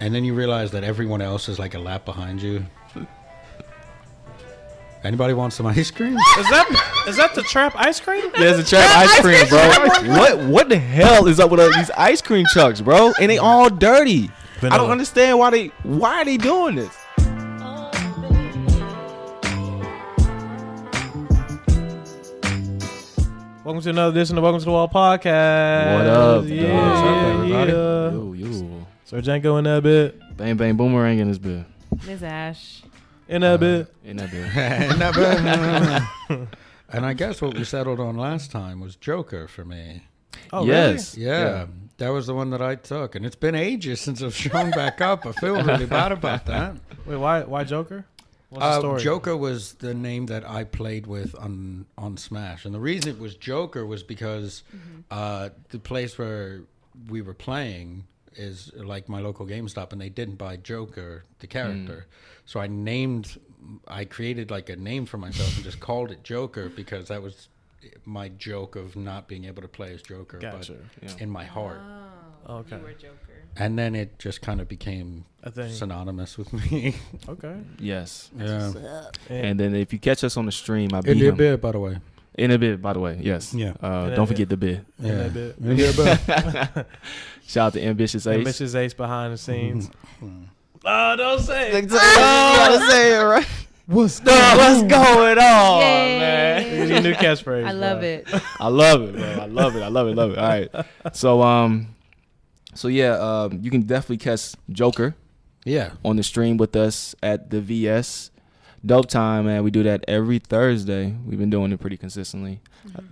and then you realize that everyone else is like a lap behind you. Anybody want some ice cream? Is that the trap ice cream? There's a trap ice cream, bro. What the hell is up with these ice cream trucks, bro? And they all dirty. Vanilla. I don't understand why are they doing this? Welcome to another edition of Welcome to the Wall podcast. What up, Yeah, dog? What's up, everybody? Yo. Sir Janko in that bit. Bang, bang, boomerang in this bit. Miss Ash. In that bit. In that bit. And I guess what we settled on last time was Joker for me. Oh, Yes. Yeah, that was the one that I took, and it's been ages since I've shown back up. I feel really bad about that. Really? Wait, why Joker? What's the story? Joker was the name that I played with on Smash, and the reason it was Joker was because the place where we were playing is like my local GameStop, and they didn't buy Joker, the character. So I created like a name for myself and just called it Joker because that was my joke of not being able to play as Joker, Gotcha. but in my heart. Oh, Okay. You were Joker. And then it just kind of became I think. synonymous with me. Okay. Yes. Yeah. And then if you catch us on the stream, I beat In the him. bit, by the way. In a bit, by the way. Yes. Yeah. Don't forget the bit. In Yeah. that bit. In the bit. Shout out to Ambitious Ace. Ambitious Ace behind the scenes. Oh, don't say it. You gotta say it, right? What's going on, man? It's your new catchphrase. I love bro. it. I love it, bro. I love it. All right. So yeah, you can definitely catch Joker Yeah. on the stream with us at the VS. Dope time, man. We do that every Thursday. We've been doing it pretty consistently.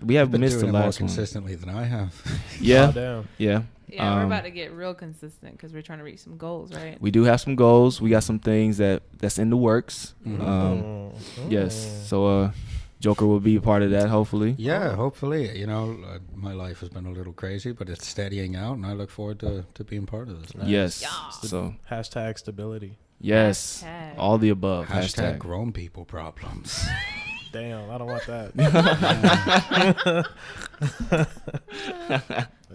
We have Been missed doing the it more last one. consistently than I have. Oh, Yeah, damn. yeah. Yeah, we're about to get real consistent because we're trying to reach some goals, right? We do have some goals. We got some things that's in the works. Yes. So Joker will be a part of that, hopefully. Yeah, hopefully. You know, my life has been a little crazy, but it's steadying out, and I look forward to being part of this. Yes. Yeah. So Hashtag stability. yes, Hashtag. all the above. Hashtag grown people problems. Damn, I don't want that.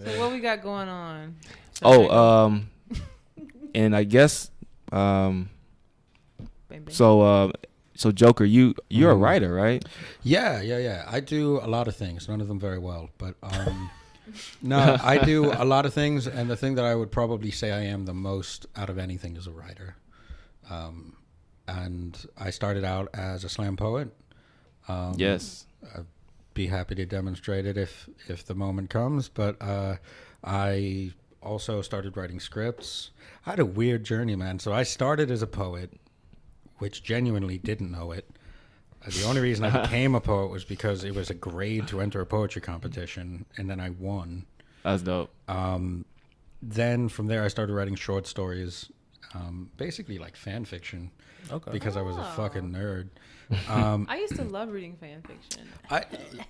So what we got going on? And I guess Bang, bang. so Joker, you're a writer, right? Yeah. I do a lot of things, none of them very well, but no, I do a lot of things, and the thing that I would probably say I am the most out of anything is a writer. And I started out as a slam poet. Yes. I'd be happy to demonstrate it if the moment comes, but I also started writing scripts. I had a weird journey, man. So I started as a poet, which genuinely didn't know it. The only reason I became a poet was because it was a grade to enter a poetry competition, and then I won. That's dope. Then from there I started writing short stories, basically like fan fiction, because I was a fucking nerd. I used to love reading fan fiction.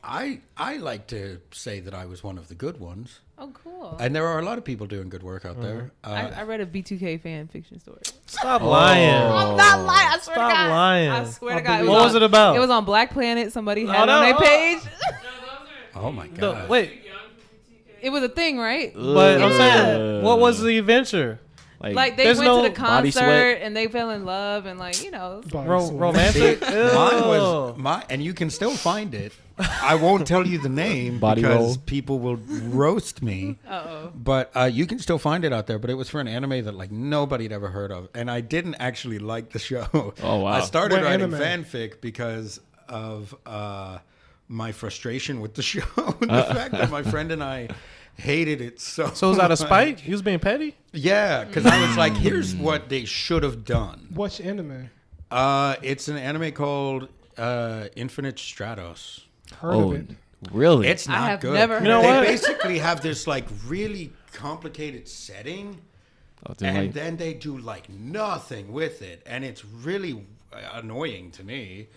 I like to say that I was one of the good ones. Oh, cool. And there are a lot of people doing good work out there. I read a B2K fan fiction story. Stop lying. I'm not lying. I swear to Stop God. lying. I swear to God. What was it about? It was on Black Planet. Somebody had it no, on their oh. page. Oh my god! Wait, It was a thing, right? but I'm saying, what was the adventure? Like they There's went no to the body sweat. concert and they fell in love and like, you know. Romantic? Mine was and you can still find it. I won't tell you the name Body because roll. people will roast me. Uh-oh. But you can still find it out there. But it was for an anime that like nobody had ever heard of, and I didn't actually like the show. Oh, wow. I started What writing anime? fanfic because of my frustration with the show, the fact that my friend and I hated it so. So was that a much. spite? He was being petty? Yeah, because I was like, here's what they should have done. What's anime? It's an anime called Infinite Stratos. Heard of it. Really? It's not I have good. never heard You know They what? basically have this like really complicated setting, and then they do like nothing with it, and it's really annoying to me.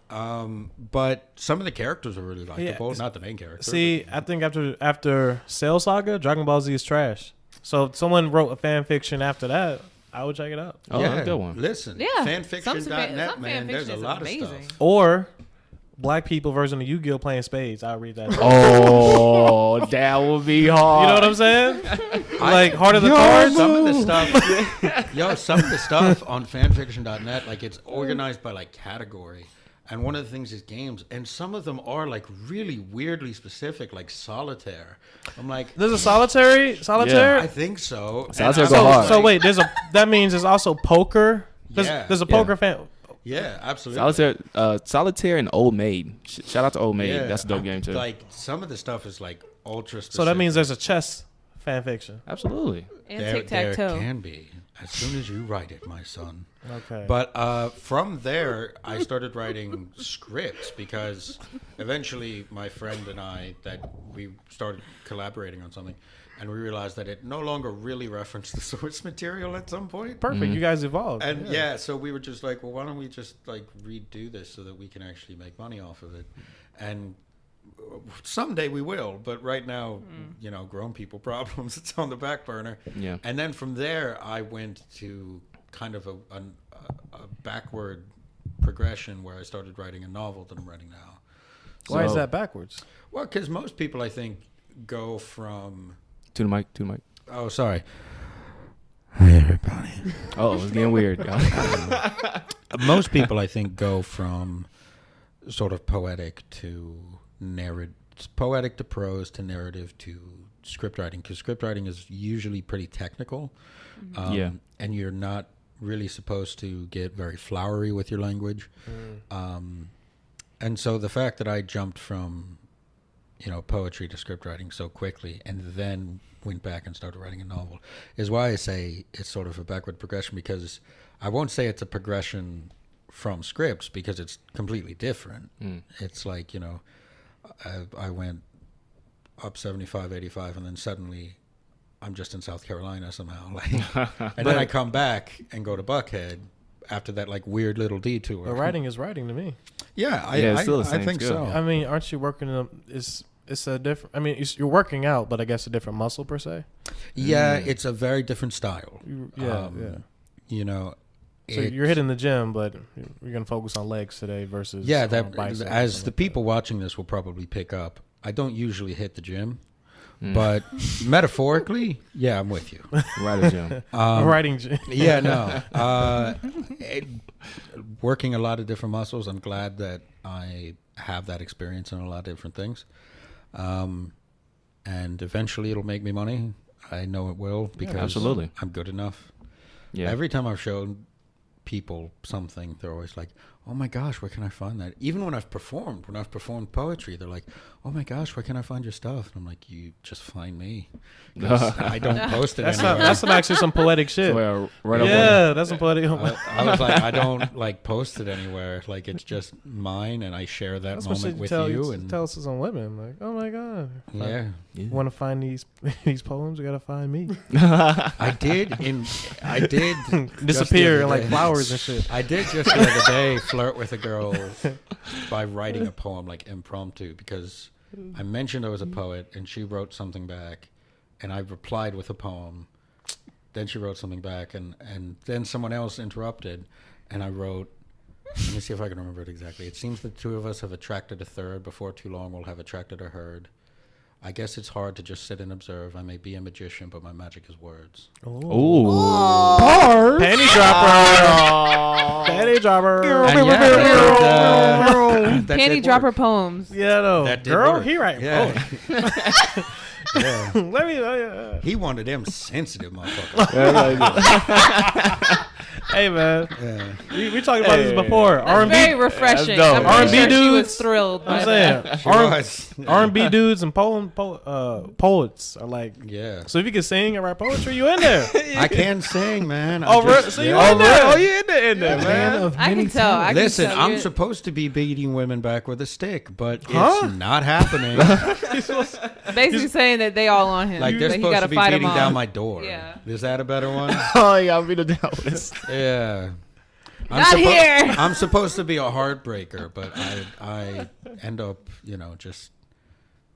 But some of the characters are really likable, not the main character. See, I think after Cell Saga, Dragon Ball Z is trash. So if someone wrote a fan fiction after that, I would check it out. Oh, that's a good one. Listen, Yeah. fanfiction.net, some man, fan there's a fiction is lot amazing. of stuff. Or Black people version of Yu-Gi-Oh playing spades. I'll read that. Oh, that would be hard. You know what I'm saying? Like Heart of the Cards. Some of the stuff, some of the stuff on fanfiction.net, like it's organized by like category. And one of the things is games, and some of them are like really weirdly specific, like solitaire. I'm like, There's a solitaire. I think so. Solitaire And go I'm hard. like, So wait, that means there's also poker. There's a poker fan. Yeah, absolutely. Solitaire and Old Maid. Shout out to Old Maid. That's a dope game too. Like some of the stuff is like ultra specific. So that means there's a chess fan fiction. Absolutely. And there tic-tac-toe. can be as soon as you write it, my son. Okay. But from there, I started writing scripts because eventually my friend and I, that we started collaborating on something, and we realized that it no longer really referenced the source material at some point. Perfect. You guys evolved. And so we were just like, well, why don't we just like redo this so that we can actually make money off of it? And someday we will, but right now, you know, grown people problems, it's on the back burner. Yeah. And then from there, I went to kind of a backward progression where I started writing a novel that I'm writing now. Why is So- that backwards? Well, because most people, I think, go from... To the mic. Oh, sorry. Hey, everybody. Oh, it's getting weird. Most people, I think, go from sort of poetic to poetic to prose to narrative to script writing, because script writing is usually pretty technical. And you're not really supposed to get very flowery with your language. And so the fact that I jumped from, you know, poetry to script writing so quickly and then went back and started writing a novel is why I say it's sort of a backward progression, because I won't say it's a progression from scripts because it's completely different. It's like, you know, I went up 75, 85, and then suddenly I'm just in South Carolina somehow. Like, and then I come back and go to Buckhead after that like weird little detour. But writing is writing to me. Yeah, it's still the I same think skill. so. I mean, aren't you working? It's a different. I mean, you're working out, but I guess a different muscle per se. Yeah, it's a very different style. Yeah. You know, So you're hitting the gym, but you're gonna focus on legs today versus biceps as the like people watching this will probably pick up. I don't usually hit the gym, but metaphorically, yeah, I'm with you. Right at gym. writing gym. Yeah, no. Working a lot of different muscles. I'm glad that I have that experience in a lot of different things. And eventually it'll make me money. I know it will because absolutely. I'm good enough. Yeah. Every time I've shown people something, they're always like, oh my gosh, where can I find that? Even when I've performed poetry, they're like, oh my gosh, where can I find your stuff? And I'm like, you just find me. 'Cause I don't post it anywhere. That's actually some poetic shit. Right up Yeah, that's some poetic. I was like, I don't like post it anywhere. Like it's just mine, and I share that That's what moment you with tell you. And tell us some women like, oh my god, yeah, you want to find these poems? You gotta find me. I did Disappear just the other like day. flowers and shit. I did just the other day flirt with a girl by writing a poem like impromptu, because I mentioned I was a poet and she wrote something back and I replied with a poem. Then she wrote something back and then someone else interrupted and I wrote, let me see if I can remember it exactly. It seems the two of us have attracted a third. Before too long we'll have attracted a herd. I guess it's hard to just sit and observe. I may be a magician, but my magic is words. Ooh. Bars. Panty dropper. Panty dropper. And yeah, that Panty did dropper work. poems. Yeah, no. That did Girl, work. he right. Yeah. Yeah. Let me. He wanted them sensitive motherfuckers. Hey man, Yeah. we talked about this before. That's very R&B. refreshing. dope. I'm pretty R&B sure she was dudes. thrilled. By I'm that. saying She was. R&B dudes and poets are like. Yeah. So if you can sing and write poetry, you in there. I can sing, man. Oh, so you in there? Oh, you in there, man. I can tell. I can Listen, tell I'm you're- supposed to be beating women back with a stick, but Huh? it's not happening. basically saying that they all on him. Like they're that he supposed gotta to be fight beating him down off. my door. Yeah. Is that a better one? Oh, yeah, I'll be the down with. Yeah. Not here. I'm supposed to be a heartbreaker, but I end up, just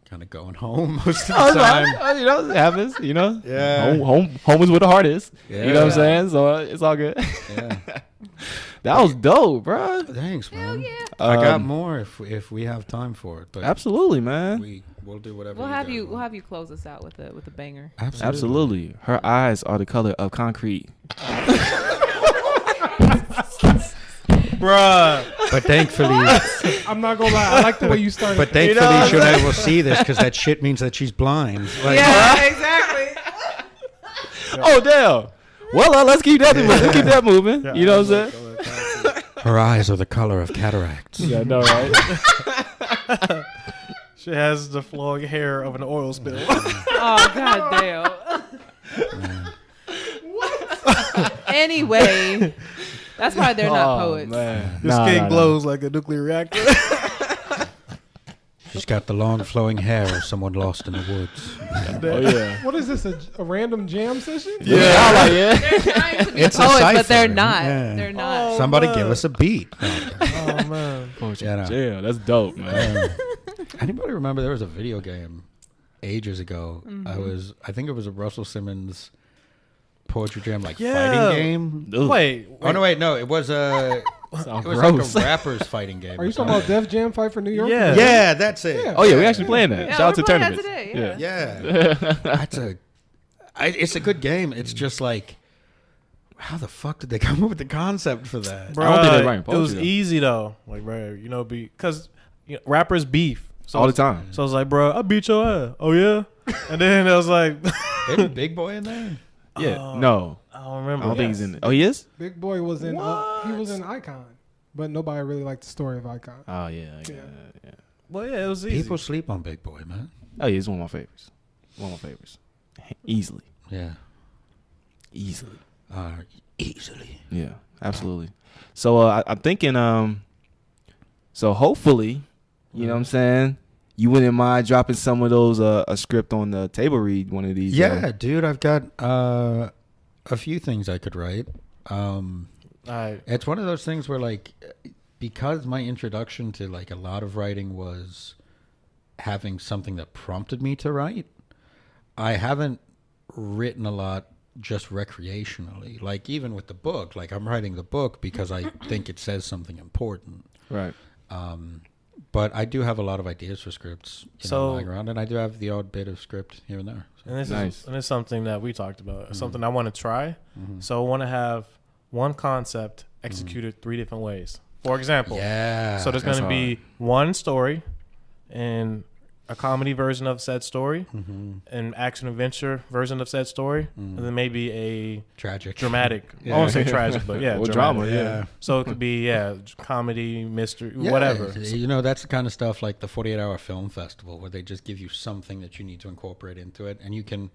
kind of going home most of the time. You know, it happens. You know, Yeah. home is where the heart is. Yeah. You know what I'm saying? So it's all good. Yeah. That was dope, bro. Thanks, man. yeah. I got more if we have time for it, but Absolutely, man. we we'll do whatever. We'll have you. guys We'll want. have you close us out with a banger. Absolutely. Her eyes are the color of concrete. Bruh. But thankfully, I'm not gonna lie. I like the way you started. but thankfully, she'll never see this because that shit means that she's blind. Like, Yeah, exactly. Oh damn. Well, let's keep that moving. Let's keep that moving. Yeah, You know what I'm saying? her eyes are the color of cataracts. Yeah, I know, right? She has the flowing hair of an oil spill. Oh god damn. Anyway, that's why they're not poets. Man. Your skin glows like a nuclear reactor. She's got the long flowing hair of someone lost in the woods. Oh yeah. What is this? A random jam session? Yeah. Yeah. They're trying to be It's a poets, cipher. but they're not. Yeah. They're not. Somebody man. give us a beat. Oh man. Yeah, that's dope, man. Anybody remember there was a video game ages ago? Mm-hmm. I think it was a Russell Simmons poetry jam Yeah. fighting game. Ugh. Wait. Oh no, wait, no, it was a Sounds it was gross. like a rappers fighting game. Are you or talking about something. Def Jam Fight for New York? Yeah. Yeah, that's it. Yeah. Oh yeah, we actually playing that. Yeah, Shout out to we're playing that tournaments. today, yeah. Yeah, that's it's a good game. It's just like, how the fuck did they come up with the concept for that? Bruh, I don't think they're writing it was poetry, though. easy though. Like, bro, you know, because rappers beef. So All the time. So I was like, bro, I beat your ass. Oh yeah. And then I was like, Isn't Big Boy in there? Yeah. No. I don't remember. I don't think he's in it. Oh, he is? Big Boy was in. He was in Icon, but nobody really liked the story of Icon. Oh yeah. Yeah. Well, yeah, it was easy. People sleep on Big Boy, man. Oh yeah, he's one of my favorites. One of my favorites. Easily. Yeah, Easily. easily. Yeah, absolutely. So I'm thinking, so hopefully, you know what I'm saying, you wouldn't mind dropping some of those a script on the table read one of these. Yeah, dude, I've got a few things I could write. It's one of those things where, like, because my introduction to like a lot of writing was having something that prompted me to write, I haven't written a lot just recreationally. Like, even with the book, like, I'm writing the book because I think it says something important. Right. But I do have a lot of ideas for scripts lying around, and I do have the odd bit of script here and there. So. And this Nice. is something that we talked about. It's something I want to try. So I want to have one concept executed 3 different ways. For example, Yeah. so there's going to be one story and a comedy version of said story, an action adventure version of said story, and then maybe a tragic, dramatic. Yeah. I won't say tragic, but yeah, Or dramatic. drama, yeah. So it could be comedy, mystery, Yeah, whatever. You know, that's the kind of stuff like the 48-hour film festival where they just give you something that you need to incorporate into it, and you can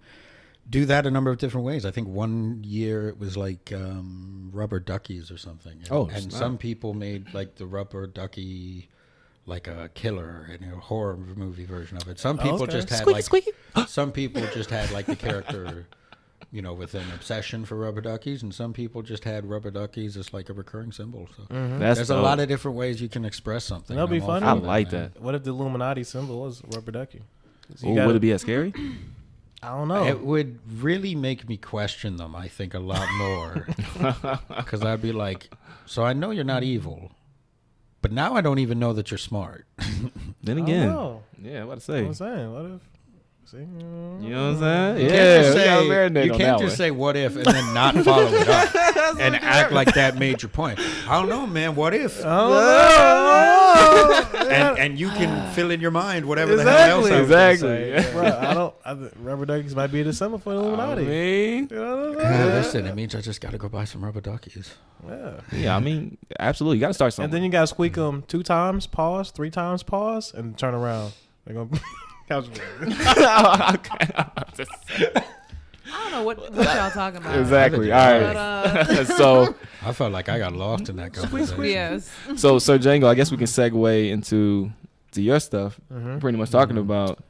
do that a number of different ways. I think one year it was like rubber duckies or something. And, and some people made like the rubber ducky like a killer and a horror movie version of it. Some people just had some people just had like the character, you know, with an obsession for rubber duckies, and some people just had rubber duckies as like a recurring symbol. So there's a lot of different ways you can express something. That'll be fun. I like that. What if the Illuminati symbol was a rubber ducky? So Would it be as scary? I don't know. It would really make me question them, I think, a lot more. Because I'd be like, so I know you're not evil, but now I don't even know that you're smart. Then I again, don't know. yeah, what to You say? know what I'm saying? What if? See? You know what I'm saying? You Yeah, can't just we gotta say, marinate you on can't that just one. say what if and then not follow it up and act like that made your point. I don't know, man. What if? And you can fill in your mind whatever the hell else I was gonna say. Bro, rubber duckies might be the symbol for the Illuminati. mean, You know what I'm Yeah, saying? listen, it means I just got to go buy some rubber duckies. Yeah. yeah, I mean, absolutely. You got to start something. And then you gotta squeak them 2 times, pause, 3 times, pause, and turn around. They're gonna couch. I don't know what y'all talking about. Exactly. All But, right. So, I felt like I got lost in that conversation. yes. so Sir Django, I guess we can segue into your stuff. Pretty much talking about.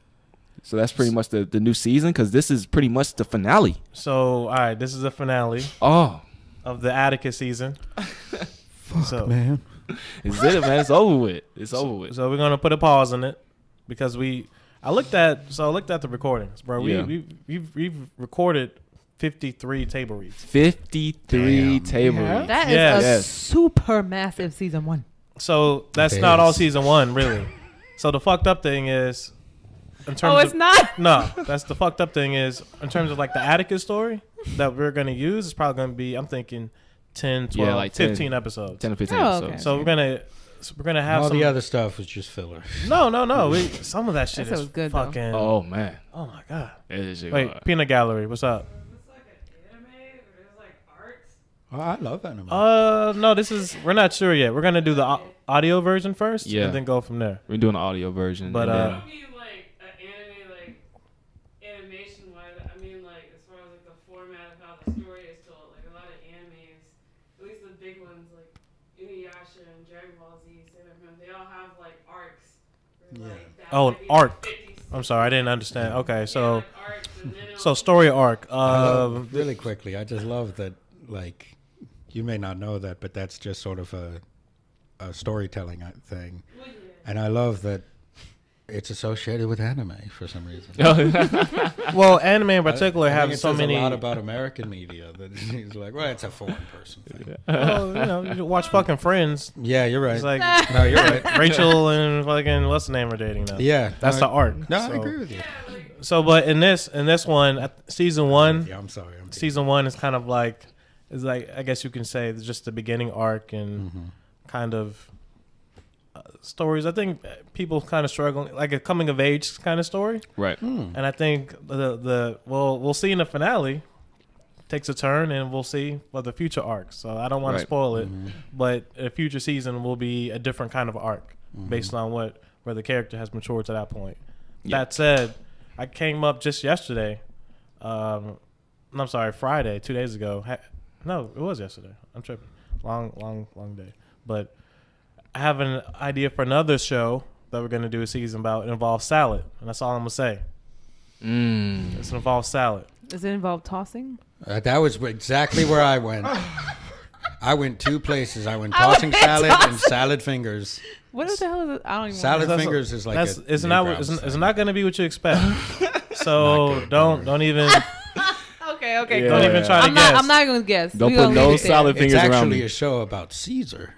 So that's pretty much the new season, because this is pretty much the finale. So, all right, this is the finale Oh, of the Attica season. Fuck, man. is it, man? It's over with. It's over with. So we're gonna put a pause on it because I looked at the recordings, bro. Yeah. We've recorded 53 table reads. 53 Damn. table Yeah. reads. That is Yes. a Yes. super massive season 1. So that's It not all is. season 1, really. So the fucked up thing is, in terms Oh, it's not. No, that's the fucked up thing is in terms of like the Atticus story that we're gonna use is probably gonna be I'm thinking 10, 12, like 15 episodes. 10 or 15 Oh, episodes. okay. So we're gonna have All some the other stuff was just filler. No. Some of that shit That is was good, though. fucking Oh man. Oh my god. It is shit Wait, hard. Peanut Gallery, what's up? Oh, I love anime. No, we're not sure yet. We're gonna do the audio version first, Yeah. and then go from there. We're doing the audio version. But, and uh, then- Be like an anime, like animation wise. I mean, like as far as like the format of how the story is told, like a lot of animes, at least the big ones like Inuyasha and Dragon Ball Z, Sailor Moon, they all have like arcs. Where, like, that Oh, might be, arc. 50, I'm sorry, I didn't understand. Okay, so like arcs, and then it'll so story arc. Really quickly, I just love that. Like, you may not know that, but that's just sort of a storytelling thing, well, yeah. and I love that it's associated with anime for some reason. Well, anime in particular I think have it so says many. a lot about American media that he's like, well, it's a foreign person thing. Oh, you watch fucking Friends. Yeah, you're right. It's like No, you're right. Rachel and fucking what's the name are dating now. Yeah, That's no, the arc. No, I So- agree with you. So, but in this one, season one, Yeah, I'm sorry. season one is kind of like is like I guess you can say it's just the beginning arc and kind of stories. I think people kind of struggling like a coming of age kind of story, right. and I think we'll see in the finale takes a turn and we'll see what the future arc. So I don't want to Right. spoil it, but a future season will be a different kind of arc based on where the character has matured to that point. Yeah. That said, I came up just yesterday. I'm sorry, Friday, 2 days ago. No, it was yesterday. I'm tripping. Long day. But I have an idea for another show that we're gonna do a season about. It involves salad, and that's all I'm gonna say. It involves salad. Does it involve tossing? That was exactly where I went. I went two places. I went tossing salad and salad fingers. What the hell is it? I don't even Salad know. fingers is like That's a it's not it's not gonna be what you expect. So don't even Okay. Yeah. don't even try to I'm guess. not going to guess. Don't We put gonna no leave it there. salad It's fingers around actually me. a show about Caesar.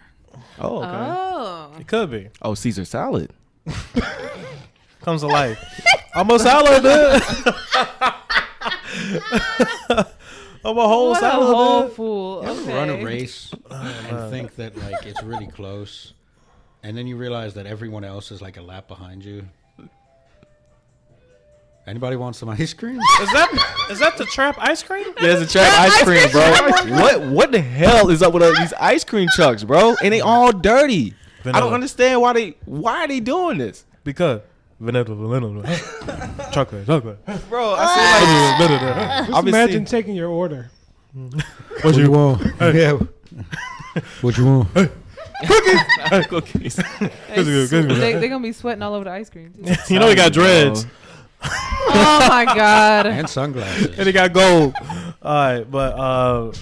Oh, okay. Oh. It could be. Oh, Caesar salad. Comes to life. I'm a salad, dude. I'm a whole What a salad, whole dude. fool. You ever Okay. run a race and think that like it's really close, and then you realize that everyone else is like a lap behind you? Anybody want some ice cream? Is that the trap ice cream? There's a trap ice cream, bro. What the hell is up with these ice cream trucks, bro? And they all dirty. I Vanilla. don't understand why are they doing this, Because vanilla. chocolate. bro? I feel like Just I've been imagine seeing- taking your order. What you want? Yeah. What you want? cookies. They're going to be sweating all over the ice cream. too. You know he got dreads. Oh, my God. And sunglasses. And he got gold. All right, but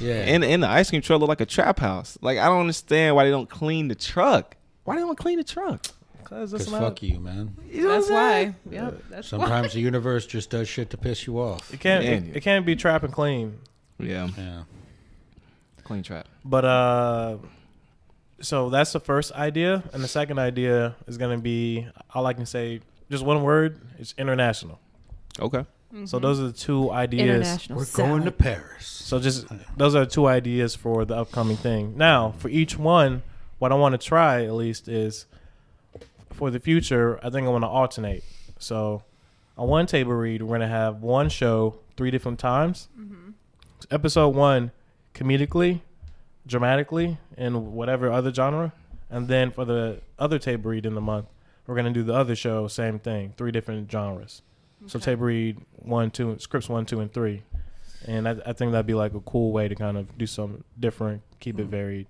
Yeah. And the ice cream truck look like a trap house. Like I don't understand why they don't clean the truck. Why they don't clean the truck? because Because fuck you, man. You know That's what I'm saying? why. Yep. That's why. Sometimes the universe just does shit to piss you off. it can't Man. it can't be trap and clean. Yeah, Yeah. clean trap. But so that's the first idea, and the second idea is gonna be all I can say just one word. It's international. Okay. So those are the two ideas. International We're salad. going to Paris. So just those are the two ideas for the upcoming thing. Now, for each one, what I want to try at least is for the future, I think I want to alternate. So on one table read, we're going to have one show 3 different times. Episode 1, comedically, dramatically, in whatever other genre. And then for the other table read in the month, we're going to do the other show, same thing, 3 different genres. So table read 1, 2, scripts 1, 2, and 3. And I think that'd be like a cool way to kind of do something different, keep it varied.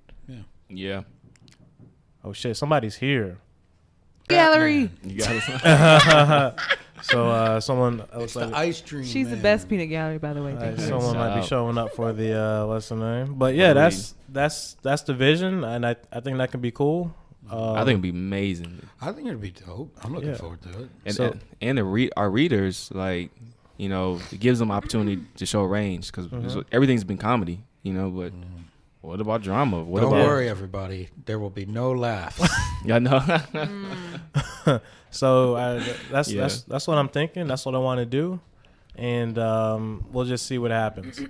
Yeah. Oh shit, somebody's here. Gallery. You got it. So someone It's else the like, ice cream. She's the man. best peanut gallery, by the way. Thank you. someone might be Shout out. showing up for the what's the name? But yeah, that's the vision, and I think that can be cool. I think it'd be amazing. I think it'd be dope. I'm looking Yeah. forward to it. And So- our readers, like, you know, it gives them opportunity to show range because everything's been comedy, you know. But what about drama? What Don't about? worry, everybody. There will be no laughs. Yeah, no. So that's Yeah. that's what I'm thinking. That's what I want to do, and we'll just see what happens.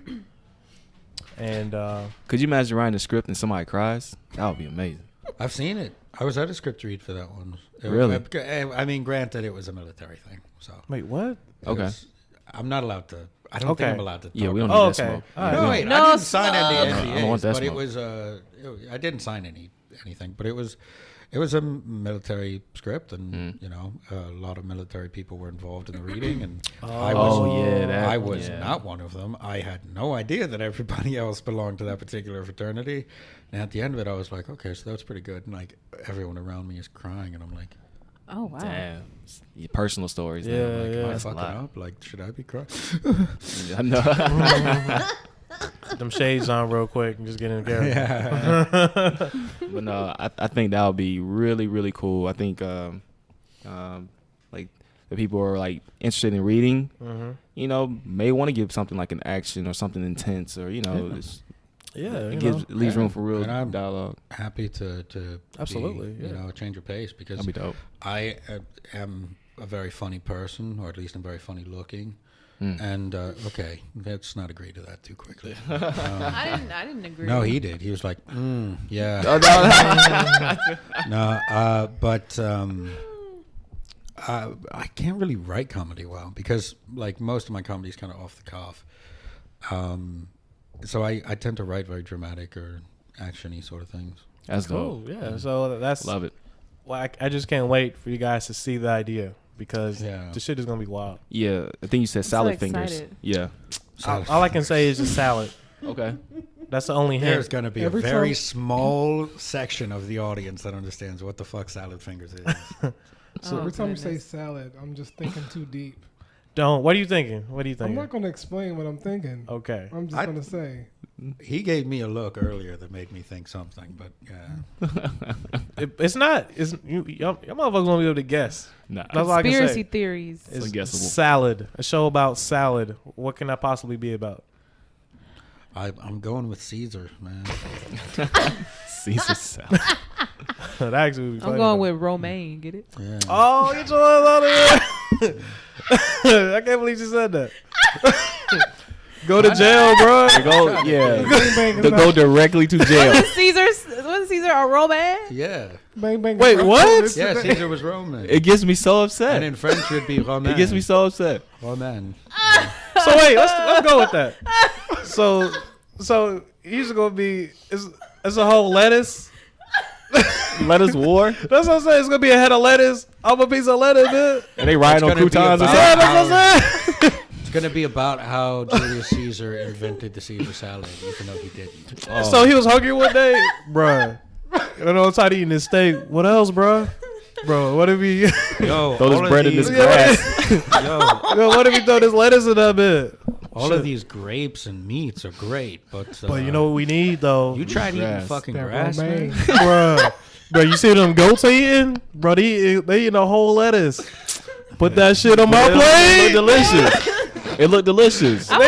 And Could you imagine writing a script and somebody cries? That would be amazing. I've seen it. I was at a script read for that one. Really? I mean, granted, it was a military thing, so wait, what? it Okay. was- I'm not allowed to. I don't Okay. think I'm allowed to. Yeah, talk we don't need about that okay. smoke. All right. No, Yeah, wait, No I didn't sign any smoke. NDAs, I don't want that but it smoke. was I didn't sign anything, but it was a military script, and you know, a lot of military people were involved in the reading, and I was Oh, yeah, that- I was yeah. not one of them. I had no idea that everybody else belonged to that particular fraternity, and at the end of it, I was like, okay, so that was pretty good, and like everyone around me is crying, and I'm like, Oh wow. Damn. Your personal stories. Yeah, man. Like, yeah. am I that's a fucking lot. up? Like, should I be crying? I know. Them shades on real quick and just get in the character. Yeah. But no, I think that would be really, really cool. I think like the people who are like interested in reading, you know, may want to give something like an action or something intense, or you know, Yeah, it leaves room for real And I'm dialogue. happy to Absolutely, be, you yeah. know, change your pace, because That'd be dope. I am a very funny person, or at least I'm very funny looking. And okay, let's not agree to that too quickly. I didn't agree. No, he did. He was like, yeah. But I can't really write comedy well, because like most of my comedy is kind of off the cuff. So I tend to write very dramatic or action-y sort of things. That's cool. dope. Yeah, so that's Love it. well, I just can't wait for you guys to see the idea, because Yeah. the shit is gonna be wild. Yeah, I think you said so salad fingers. excited. Yeah. All I can say is just salad. Okay. That's the only There's hint. going to be Every a very time- small section of the audience that understands what the fuck salad fingers is. So every time you say goodness. salad, I'm just thinking too deep. Don't. What are you thinking? What are you I'm thinking? not going to explain what I'm thinking. Okay. I'm just I- going to say. He gave me a look earlier that made me think something, but yeah. It's not. It's y'all motherfuckers won't be able to guess. Nah. That's all I can Conspiracy say. theories. It's unguessable. salad. A show about salad. What can that possibly be about? I'm going with Caesar, man. Caesar salad. That actually would be funny. I'm going with romaine. Get it? Yeah. Oh, get your ass out of here! I can't believe you said that. Go to jail, bro. Go, yeah. Bang, bang, Go it's directly to jail. Wasn't Caesar a romaine? Yeah. bang, bang, Wait, bang. what? Yeah, Caesar was Roman. It gets me so And upset. in French, it would be Romain. It gets me so upset. Romain. So wait, let's go with that. So he's gonna be it's a whole lettuce. Lettuce war. That's what I'm saying. It's gonna be a head of lettuce. I'm a piece of lettuce, man. And they riding on It's gonna be croutons or about- Yeah, something. that's what I'm saying. It's going to be about how Julius Caesar invented the Caesar salad, even though he didn't. Oh. So he was hungry one day, bruh. I don't know, tired of eating his steak. What else, bruh? Bro, what if he? Yo, Throw this all of bread in these- this grass. Yo, What if he throw this lettuce in that bit? all of these grapes and meats are great, but But you know what we need though, you tried eating Grass. fucking That grass, romaine. man? bruh. Bro, you see them goats eating? Bro, they eating a whole lettuce. Put that shit on my It look plate. delicious. It looked delicious. I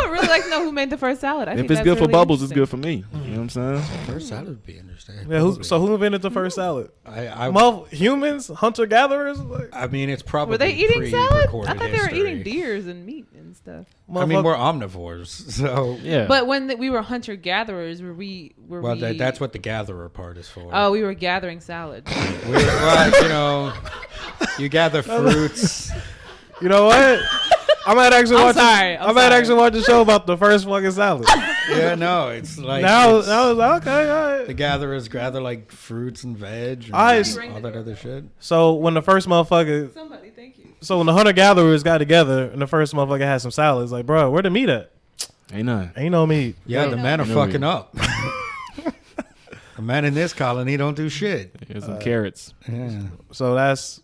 would really like to know who made the first salad. I If think it's that's good for really Bubbles, it's interesting. good for me. You know what I'm saying? First salad would be interesting. Yeah, so who invented the first salad? I Humans, hunter gatherers. Like, I mean, it's probably Were they eating salad? I pre-recorded thought they were history. eating deers and meat and stuff. I mean, we're omnivores, so Yeah. But when we were hunter gatherers, well, that's what the gatherer part is for. Oh, we were gathering salad. Well, you know, you gather fruits. You know what? I might actually I'm watch. sorry, I'm I might sorry. actually watch a show about the first fucking salad. Yeah, no, it's like now it's- I was like, okay, all the right. gatherers gather like fruits and veg and Ice. all that other shit. So when the first motherfucker, Somebody, thank you. so when the hunter gatherers got together and the first motherfucker had some salad, it's like, bro, where the meat at? Ain't none. Ain't no meat. Yeah, the men are No fucking meat. up. The men in this colony don't do shit. Here's some carrots. Yeah. So that's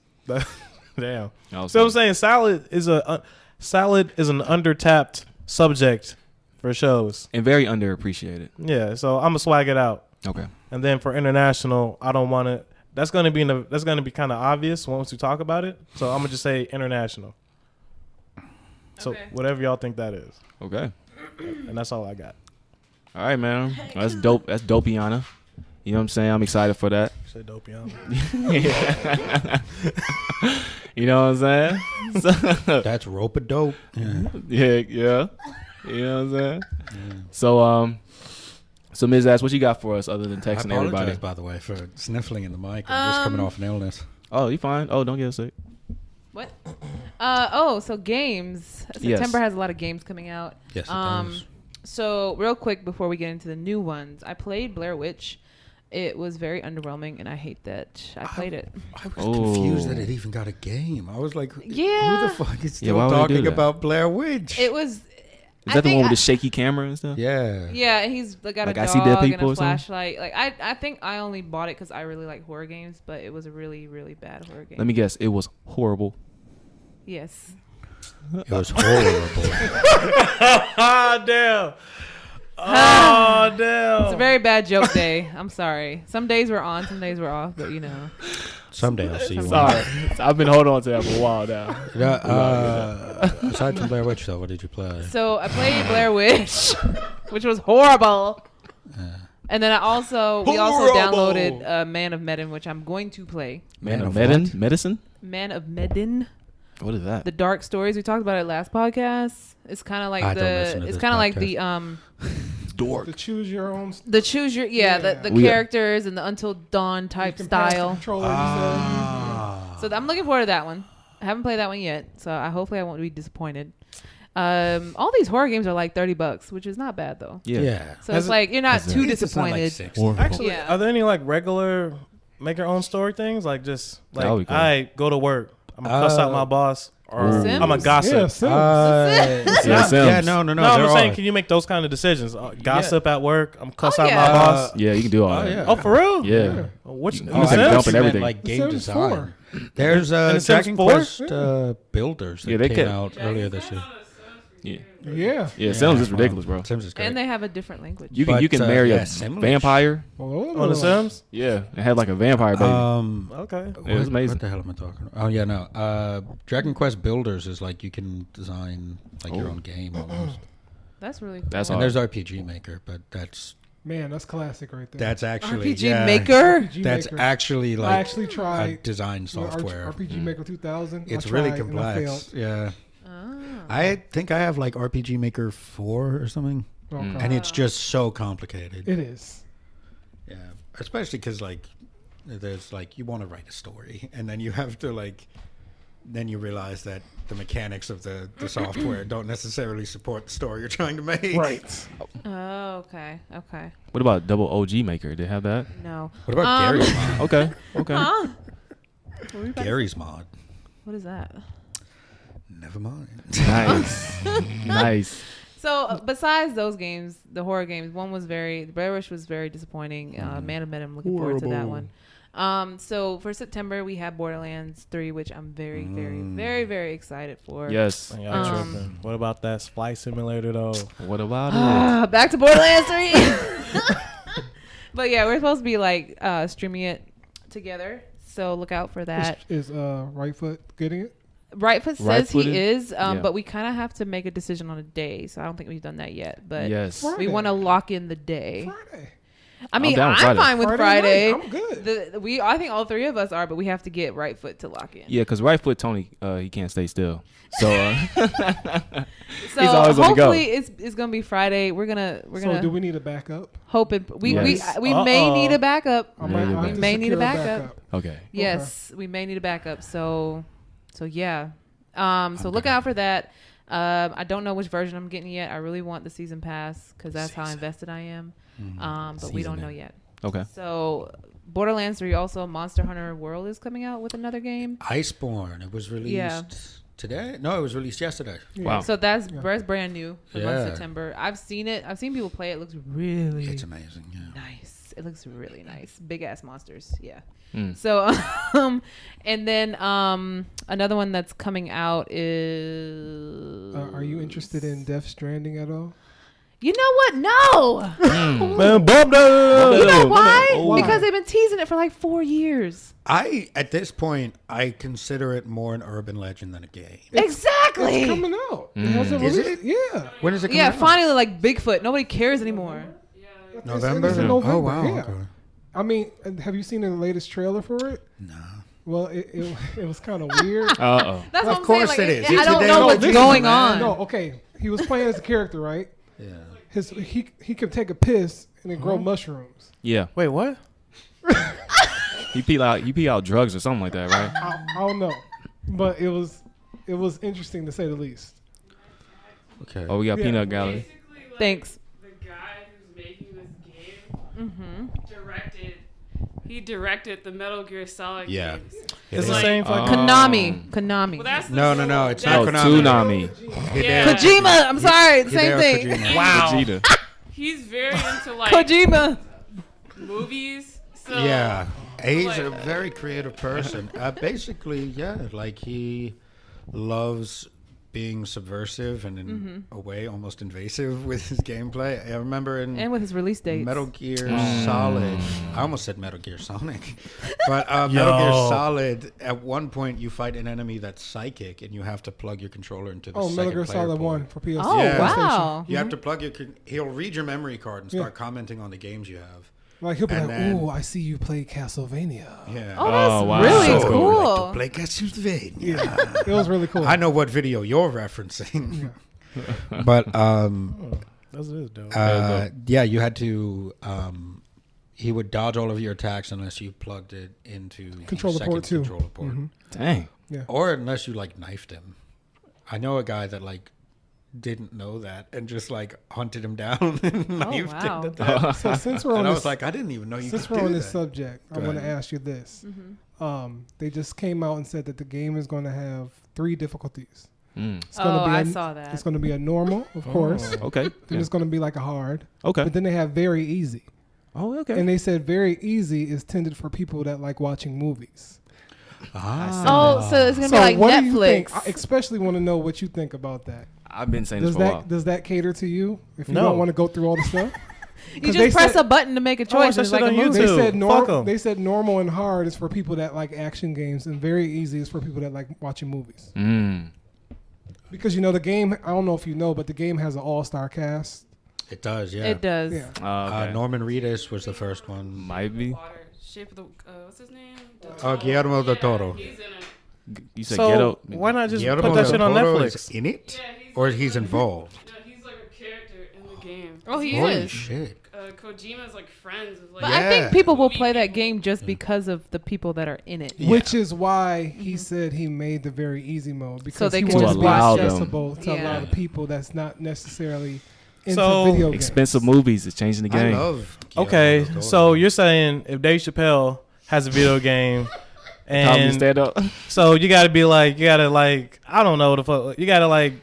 damn. Also, So I'm saying salad is an undertapped subject for shows. and very underappreciated. Yeah, so I'm gonna swag it out. Okay. And then for international, I don't want to. That's gonna be kind of obvious once we talk about it. So I'm gonna just say international. So Okay. whatever y'all think that is, Okay. and that's all I got. All right, man. Well, that's dope. That's dopiana. You know what I'm saying? I'm excited for that. Say dope, young. You know what I'm saying? So, That's rope-a-dope. Yeah. yeah. You know what I'm saying? So, so Ms. Ash, what you got for us other than texting I apologize, everybody? by the way, for sniffling in the mic. I'm just coming off an illness. Oh, you fine? Oh, don't get sick. What? So games. Yes. September has a lot of games coming out. Yes, it does. So real quick before we get into the new ones, I played Blair Witch. It was very underwhelming, and I hate that I played it. I was confused that it even got a game. I was like, Yeah. who the fuck is still why would they do talking that? about Blair Witch? It was. Is that the one with the shaky camera and stuff? Yeah. Yeah, and he's got Like a I See Dead dog and People a or something? flashlight. Like I think I only bought it because I really like horror games, but it was a really, really bad horror game. Let me guess. It was horrible. Yes. It was horrible. Ah, damn. Oh, damn. It's a very bad joke day. I'm sorry. Some days we're on, some days we're off, but you know. Someday I'll see you. Sorry. I've been holding on to that for a while now. Aside from Blair Witch, though, what did you play? So I played Blair Witch, which was horrible. And then we also downloaded Man of Medan, which I'm going to play. Man of what? Medan? Medicine? Man of Medan. What is that? The dark stories we talked about it last podcast. It's kind of like I don't listen to it's this kind of like the To choose your own. the choose your the We- characters and the Until Dawn type style. Controller, So I'm looking forward to that one. I haven't played that one yet, so hopefully I won't be disappointed. All these horror games are like $30, which is not bad though. Yeah. So it's like you're not too It's not like disappointed. 60. Actually, Yeah. are there any like regular make your own story things? Like just That would like be cool. I go to work, I'm gonna cuss out my boss, or Sims? I'm a gossip. Yeah, Sims. Yeah, Sims. Yeah, no. No, I'm there just saying, are. can you make those kind of decisions? Gossip at work, I'm cuss out yeah. my boss. Yeah, you can do all Oh, that. yeah. Oh, for real? Yeah. Which You Oh, can I dump thought and you meant, everything. like game Sims design. 4. There's And the Sims Dragon 4? Quest Builders that Yeah, they came kept- out earlier this year. Yeah. Yeah. Yeah, Sims is ridiculous, bro. Sims is great. And they have a different language. You can But, marry yeah, a Simlish. vampire. On the Sims? Yeah, and have like a vampire baby. Okay. It was amazing. What the hell am I talking about? Oh yeah, no. Dragon Quest Builders is like you can design like your own game almost. That's really cool. That's And all. there's RPG Maker, but that's Man, that's classic right there. That's actually RPG yeah, Maker. RPG That's Maker. actually I like actually a tried design with software. RPG Maker 2000. It's I really tried and I complex. failed. Yeah. Ah. I think I have like RPG Maker 4 or something, Okay. and it's just so complicated. It is. Yeah, especially because like there's like you want to write a story, and then you have to like then you realize that the mechanics of the software don't necessarily support the story you're trying to make. Right. Oh, okay. Okay. What about Double OG Maker? Did they have that? No. What about Gary's mod? Okay. Okay. Huh? What were you about to Gary's mod. say? What is that? Never mind. Nice. Nice. So besides those games, the horror games, Blair Witch was very disappointing. Man of Medan, I'm looking forward to that one. So for September we have Borderlands 3, which I'm very, very, very, very excited for. Yes. Man, y'all tripping. What about that flight simulator though? What about it? Back to Borderlands 3. But yeah, we're supposed to be like streaming it together. So look out for that. Is Right Foot getting it? Rightfoot says Right-footed? he is, Yeah. but we kind of have to make a decision on a day. So I don't think we've done that yet. But Yes. Friday. we want to lock in the day. Friday. I mean, down with I'm Friday. fine with Friday. night, I'm good. I think all three of us are, but we have to get Right Foot to lock in. Yeah, because right foot Tony, he can't stay still. So So he's always on the go. hopefully it's gonna be Friday. We're So gonna do we need a backup? hope it. We Yes. we may need a backup. I might have We to may need a secure backup. okay. Yes, we may need a backup. So yeah. So look out for that. I don't know which version I'm getting yet. I really want the season pass because that's how invested I am. But we don't know yet. Okay. So Borderlands 3, also Monster Hunter World is coming out with another game. Iceborne. It was released today. No, it was released yesterday. Wow. So that's brand new for Yeah. September. I've seen it. I've seen people play it. It looks really It's amazing. Yeah. nice. It looks really nice. Big ass monsters. Yeah. Mm. So, and then another one that's coming out is. Are you interested in Death Stranding at all? You know what? No. Man, bump that. You know why? Why? Because they've been teasing it for like 4 years. At this point, I consider it more an urban legend than a game. Exactly. It's coming out. It hasn't Is released- it? Yeah. When is it coming Yeah, out? finally, like Bigfoot. Nobody cares anymore. November? It's in November. Oh, wow. Yeah. Okay. I mean, have you seen the latest trailer for it? No. Well, it was kind of weird. Uh-oh. That's Of what I'm course saying. it Like, is. I don't Today- know No, what's this is going the on. No, okay. He was playing as a character, right? Yeah. He could take a piss and then grow mushrooms. Yeah. Wait, what? You pee out drugs or something like that, right? I don't know, but it was interesting to say the least. Okay. Oh, we got Yeah. Peanut Gallery. Basically, like, Thanks. the guy who's making this game directed the Metal Gear Solid Yeah. games. It's the Like- same fucking. Konami. Well, that's the No, rule. it's That's- not Oh, Konami. Tsunami. Yeah. Kojima. I'm sorry. Hideo Same thing. Kojima. Wow. Vegeta. He's very into like Kojima. movies. So Yeah. He's a Like- very creative person. Basically, yeah, like he loves being subversive and in a way almost invasive with his gameplay. I remember in And with his release dates. Metal Gear Solid. I almost said Metal Gear Sonic. But Metal Gear Solid, at one point you fight an enemy that's psychic and you have to plug your controller into the Oh, second Metal Gear player Solid port. 1 for PS. Oh, Yeah. wow. You have to plug your... He'll read your memory card and start Yeah. commenting on the games you have. Like he'll be And like, then- "Ooh, I see you play Castlevania." Yeah. Oh, that's Oh, wow. really So So cool. you like to play Castlevania. Yeah, it was really cool. I know what video you're referencing. But That's it, though. yeah, you had to he would dodge all of your attacks unless you plugged it into the Controller second port too. controller port. Dang. Or unless you like knifed him. I know a guy that like didn't know that and just like hunted him down and knifed wow. him to death. So since we're on And I this, was like, I didn't even know you since could we're do on that. this subject, I Go want to ahead. ask you this. They just came out and said that the game is going to have 3 difficulties. Mm. It's gonna Oh, be I a- saw that. It's going to be a normal, of course. Okay. Then it's going to be like a hard. Okay. But then they have very easy. Oh, okay. And they said very easy is tended for people that like watching movies. Oh, so it's gonna So be like what do you think? Netflix. I especially want to know what you think about that. I've been saying this for a while. Does that cater to you if you No. don't want to go through all the stuff? You 'Cause they just press said- a button to make a watch choice. that It's shit like a on movie. They YouTube. said Fuck normal. 'em. They said normal and hard is for people that like action games, and very easy is for people that like watching movies. Mm. Because you know the game. I don't know if you know, but the game has an all-star cast. It does, yeah. It does. Yeah. Okay. Norman Reedus was the first one. Might be. Water. Shape of the what's his name? Guillermo del Toro. He's in it. You said So ghetto. why not just Guillermo put that del shit on Toro Netflix? is in it? Yeah, he's Or like- he's involved? No, he's like a character in the game. Oh, he Holy is. shit. Kojima's like friends with like. But Yeah. I think people will movie play that people. game just because of the people that are in it. Yeah. Which is why he said he made the very easy mode because they he can wants just to be allow them. accessible to a Yeah. lot of people that's not necessarily into So, video games. Expensive movies is changing the game. I love Guillermo Okay, del Toro. so you're saying if Dave Chappelle has a video game, Comedy and stand up. so you gotta be like, I don't know what the fuck, you gotta like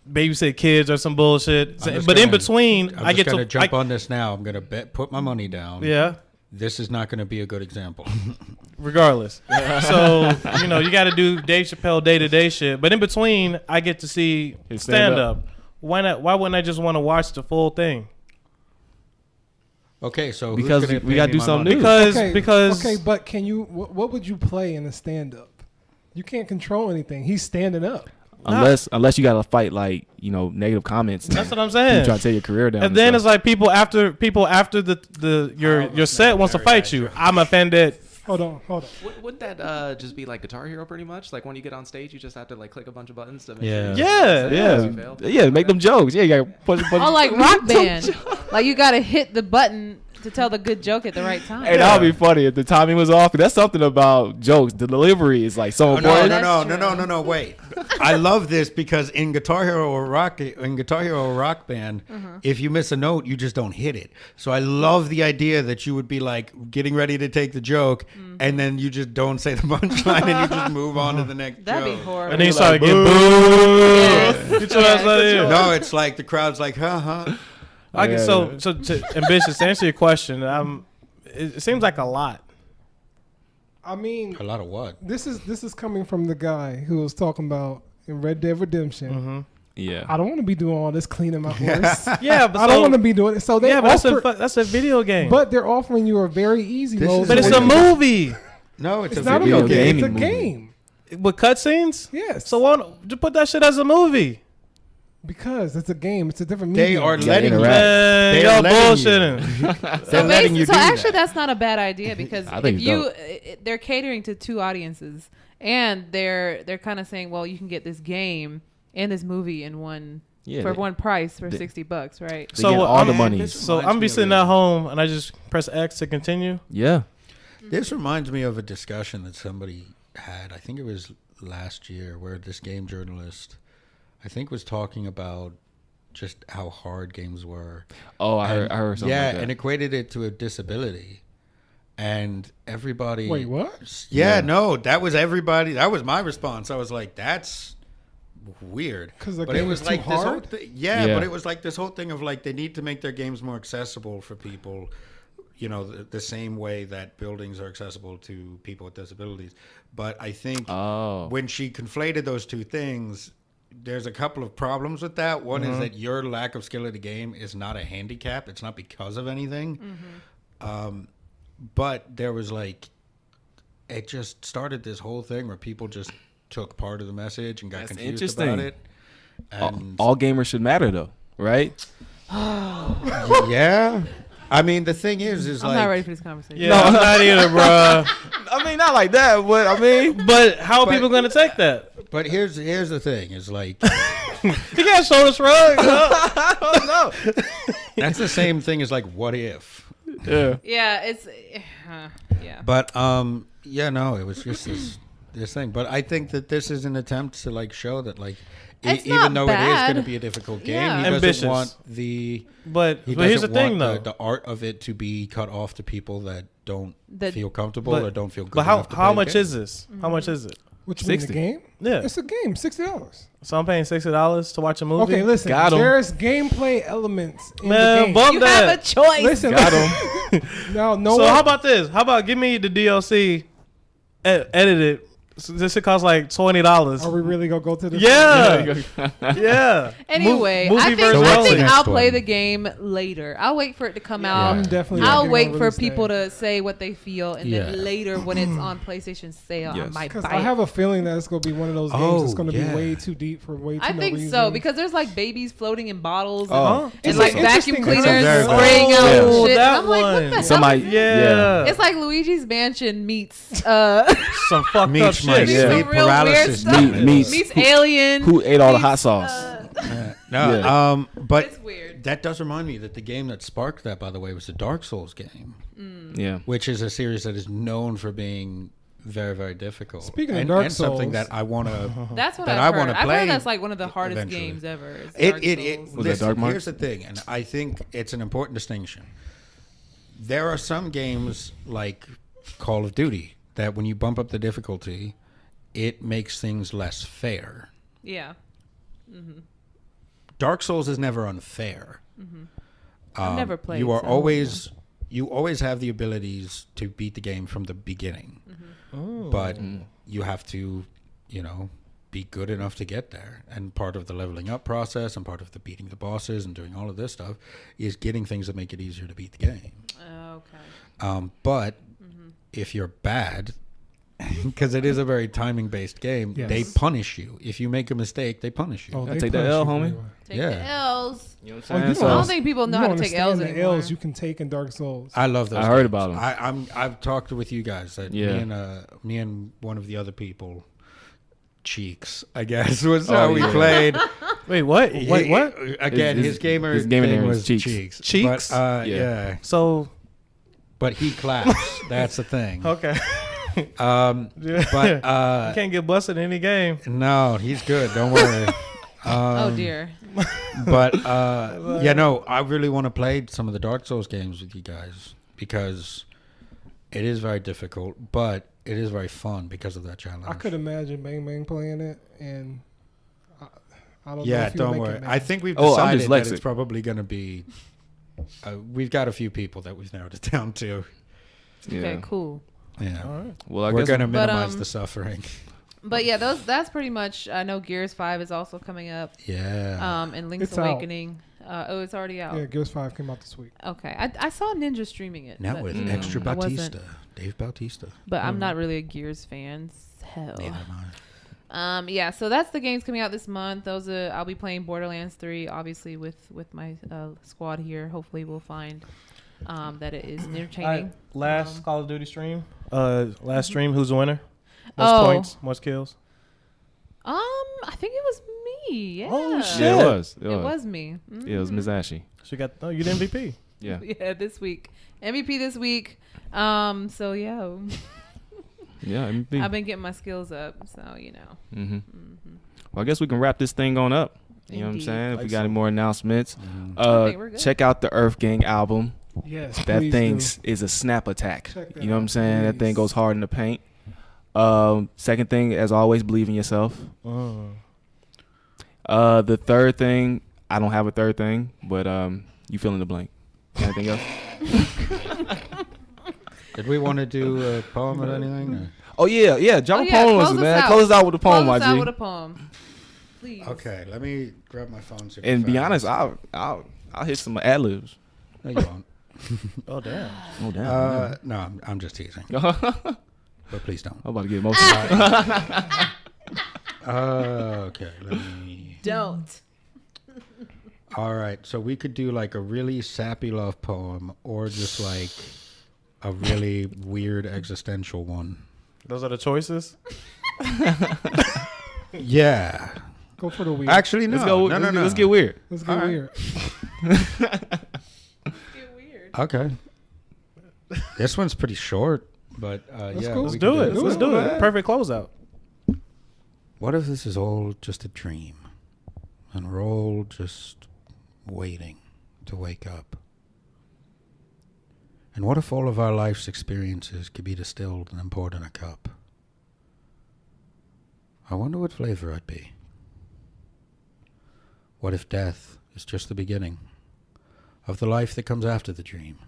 babysit kids or some bullshit. I'm just But in gonna- between, I'm I get just gonna to jump on this now. I'm gonna put my money down. Yeah, This is not gonna be a good example. regardless. So you got to do Dave Chappelle day to day shit. But in between, I get to see His stand stand-up. up. Why not? Why wouldn't I just want to watch the full thing? Okay, so Because who's gonna we pay gotta me do my something money? new. Because okay, but can you? What would you play in a stand-up? You can't control anything. He's standing up. Unless you got to fight like negative comments. that's what I'm You saying. try to take your career down. And then stuff. it's like people after your set wants to fight you. I'm offended. Hold on. Wouldn't that just be like Guitar Hero pretty much? Like when you get on stage, you just have to like click a bunch of buttons to make Yeah. sure. Yeah. You fail? yeah, make them jokes. Yeah, you got to put. Oh, like Rock Band. Like you gotta hit the button to tell the good joke at the right time. Hey, that would be funny if the timing was off. That's something about jokes. The delivery is like so Oh, important. That's no, wait. I love this because in Guitar Hero or Rock Band, if you miss a note, you just don't hit it. So I love the idea that you would be like getting ready to take the joke, and then you just don't say the punchline, and you just move on to the next That'd joke. be horrible. And then you start getting booed. Yes. Get your ass out of here. No, it's like the crowd's like, huh. I guess Yeah. so to ambitious to answer your question, it seems like a lot. I mean, A lot of what? this is coming from the guy who was talking about in Red Dead Redemption. Yeah. I don't want to be doing all this cleaning my horse. Yeah, but I don't want to be doing it. So they Yeah, but offer, that's a video game. but they're offering you a very easy This mode. is But it's where a you- movie No, it's It's a not a video movie. game. It's a Gaming movie. game. with cutscenes. Yes. So why don't you put that shit as a movie? Because it's a game. It's a different They medium. are Yeah, letting you. interact. Man, They y'all are letting you. bullshitting. They're letting you so do actually, that. that's not a bad idea because I think if you, it's they're catering to two audiences, and they're kind of saying, well, you can get this game and this movie in one for one price for $60, right? They get all the money. So I'm be sitting at home and I just press X to continue. Yeah. This reminds me of a discussion that somebody had. I think it was last year, where this game journalist, I think, was talking about just how hard games were. Oh, I heard something Yeah, like that. and equated it to a disability. And everybody. Wait, what? Yeah, Yeah. no, that was everybody. That was my response. I was like, that's weird. 'Cause the but game it was is too like this whole hard? yeah, Yeah. but it was like this whole thing of like they need to make their games more accessible for people. You know, the same way that buildings are accessible to people with disabilities. But I think when she conflated those two things, there's a couple of problems with that. One is that your lack of skill at the game is not a handicap. It's not because of anything. But there was like, it just started this whole thing where people just took part of the message and got That's confused interesting. about it. And All gamers should matter, though, right? yeah. I mean, the thing is I'm like, not ready for this conversation. Yeah, I'm not either, bro. I mean, not like that, but I mean, But how are people going to take that? but here's the thing is like, You can't show us wrong. I don't know. that's the same thing as like, what if? Yeah. Yeah, it's yeah. But yeah, no, it was just this thing. But I think that this is an attempt to like show that like It's even not though it is bad. going to be a difficult game, Yeah. he doesn't Ambitious. want the But he here's the doesn't thing, want though. the art of it to be cut off to people that don't That- feel comfortable or don't feel good. But enough to how play the much game. is this? How much is it? Which means the 60. game? Yeah. It's a game. $60. So I'm paying $60 to watch a movie. Okay, listen. Got 'em. There's gameplay elements in the Man, game. bump You that. have a choice. Listen, Got no, no. So one- how about this? How about give me the DLC edited? So this shit costs like $20. Are we really gonna go to this? Yeah, yeah. Anyway, Movie I think, version So what's I the think next I'll play one? the game later. I'll wait for it to come I'm out. definitely. not I'll getting wait on for release people day. to say what they feel, and Yeah. then later when it's on PlayStation sale, I Yes. might Because buy I it. have a feeling that it's gonna be one of those games Oh, that's gonna yeah. be way too deep for way too. I no think reason. so because there's like babies floating in bottles Oh. and It's like like vacuum interesting. cleaners That's a very spraying bad- out Yeah. shit. that And I'm like, what one. the Somebody, hell? Yeah. It's like Luigi's Mansion meets Some fucked up Meets my shit. Yeah. sleep some real weird paralysis. stuff. Meets- meets Alien. Who ate all the hot meets, sauce? No, Yeah. but It's weird. that does remind me that the game that sparked that, by the way, was the Dark Souls game, Yeah. which is a series that is known for being very, very difficult. Speaking of and, Dark and something Souls- that I want to. That's what that I've I heard. wanna I've play heard that's like one of the hardest eventually. games ever. Is It Dark it Souls. Was that listen, Dark Mark? here's the thing, and I think it's an important distinction. There are some games like Call of Duty that when you bump up the difficulty, it makes things less fair. Yeah. Dark Souls is never unfair. I've never played, You are so- always you always have the abilities to beat the game from the beginning, but you have to, be good enough to get there. And part of the leveling up process and part of the beating the bosses and doing all of this stuff is getting things that make it easier to beat the game. Okay. But if you're bad, because it is a very timing based game, Yes. they punish you. If you make a mistake, they punish you. Oh, I'll they take that punish L, you homie. anyway. Take Yeah. the L's. You know what Oh, I'm you saying? I don't- don't think people know how to take L's the anymore. L's you can take in Dark Souls. I love those. I heard games. about 'em. I've talked with you guys. That Yeah. me and one of the other people, Cheeks, I guess, was Oh, how we yeah. played. Wait, what? Wait, what? Again, His- his gamer his gamer thing name was is Cheeks. Cheeks. Cheeks? But, Yeah. yeah. So But he claps. That's the thing. okay. But You can't get busted in any game. no, he's good. Don't worry. Oh dear. But I really want to play some of the Dark Souls games with you guys because it is very difficult, but it is very fun because of that challenge. I could imagine Bang Bang playing it, and I don't know. Yeah, if you'll don't make worry. it, man. I think we've Oh, I'm decided that dyslexic. it's probably going to be. We've got a few people that we've narrowed it down to. Yeah. Okay, cool. Yeah, Well, I we're guess going to But, minimize the suffering. But yeah, that's pretty much. I know Gears 5 is also coming up. Yeah. And Link's It's out. Awakening. It's already out. Yeah, Gears 5 came out this week. Okay, I saw Ninja streaming it. Now but, with you know, Extra I wasn't- Bautista, Dave Bautista. But I'm not really a Gears fan. So. Neither am Yeah, so that's the games coming out this month. Those I'll be playing Borderlands 3, obviously with my squad here. Hopefully, we'll find that it is entertaining. Last Call of Duty stream. Last stream. Who's the winner? Most Oh. points. Most kills. I think it was me. Yeah. Oh, shit. Yeah, it was. It was me. Yeah, it was Miss Ashy. She got. Oh, you the MVP. Yeah. Yeah, this week. MVP this week. So yeah. Yeah, MVP. I've been getting my skills up, so you know. Mm-hmm. Well, I guess we can wrap this thing on up. You know what I'm Indeed. saying? If we got any more announcements, I think we're good. check out the Earth Gang album. Yes, That please thing do. is a snap attack. Check that You know what I'm out, saying? That thing please. goes hard in the paint. Second thing, as always, believe in yourself. The third thing, I don't have a third thing, but you fill in the blank. Anything else? Did we want to do a poem or anything? Or? Oh yeah. Drop Oh, a yeah, poem, close us man. out. Close us out with a poem, Close my us out G. with a poem, please. Okay, let me grab my phone. See if And I be found honest, it. I'll hit some ad libs. No, you won't. Oh damn. Oh damn. No, I'm just teasing. I'm But please don't. about to get emotional. Okay, let me. Don't. All right, so we could do like a really sappy love poem, or just like a really weird existential one. Those are the choices. Yeah. Go for the weird. Actually, no. Let's go. No. Let's get weird. Let's get all right. weird. Get weird. Okay. This one's pretty short, but yeah. go. Let's we do can it. Let's do it. man. Perfect closeout. What if this is all just a dream, and we're all just waiting to wake up? And what if all of our life's experiences could be distilled and poured in a cup? I wonder what flavor I'd be. What if death is just the beginning of the life that comes after the dream?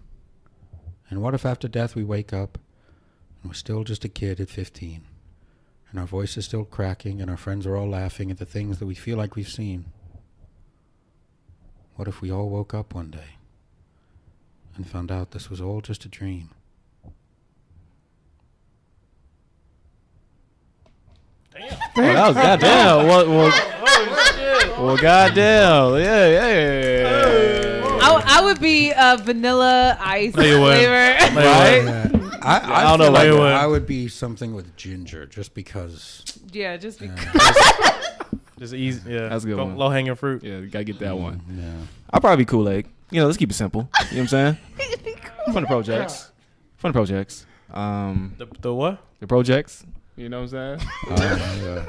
And what if after death we wake up and we're still just a kid at 15, and our voice is still cracking and our friends are all laughing at the things that we feel like we've seen? What if we all woke up one day and found out this was all just a dream? Oh, that was goddamn. Well, goddamn. Yeah. I would be vanilla ice No, you wouldn't. flavor. Right? I don't know feel why like you would. I would be something with ginger, just because. Yeah, just because. Just easy. Yeah. That's a good one. Low hanging fruit. Yeah, you gotta get that one. Yeah. I'll probably be Kool-Aid. You know, let's keep it simple. You know what I'm saying? Fun projects. Fun projects. The what? The projects. You know what I'm saying? Yeah.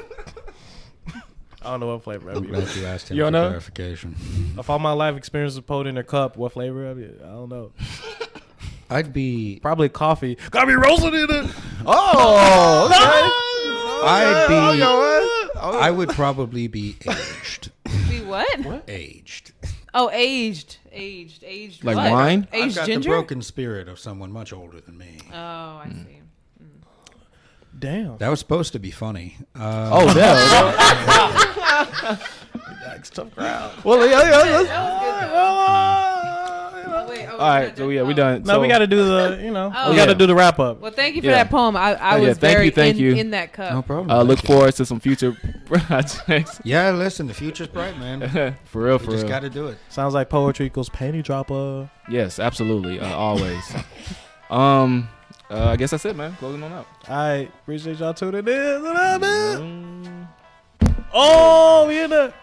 I don't know what flavor I'd I'm be. glad you asked him You for don't know? clarification. If all my life experiences poured in a cup, what flavor I'd be? I don't know. I'd be. Probably coffee. Gotta be roasted in it. Oh, I'd be. Oh. I would probably be aged. Be what? Aged. Oh, aged. Like what? wine? I've Aged got ginger. the broken spirit of someone much older than me. Oh, I see. Damn. That was supposed to be funny. Oh, damn. That's tough crowd. Well, yeah. Oh, wait, All right, so yeah, we done. No, so, we got to do the, you know, Oh. we got to Yeah. do the wrap up. Well, thank you for Yeah. that poem. I Oh, yeah, was thank very you, thank you. in that cup. No problem. look Thank you. forward to some future projects. Yeah, listen, the future's bright, man. For real, We for just real. got to do it. Sounds like poetry equals panty dropper. Yes, absolutely, always. I guess that's it, man. Closing on out. I appreciate y'all tuning in. Oh, we in the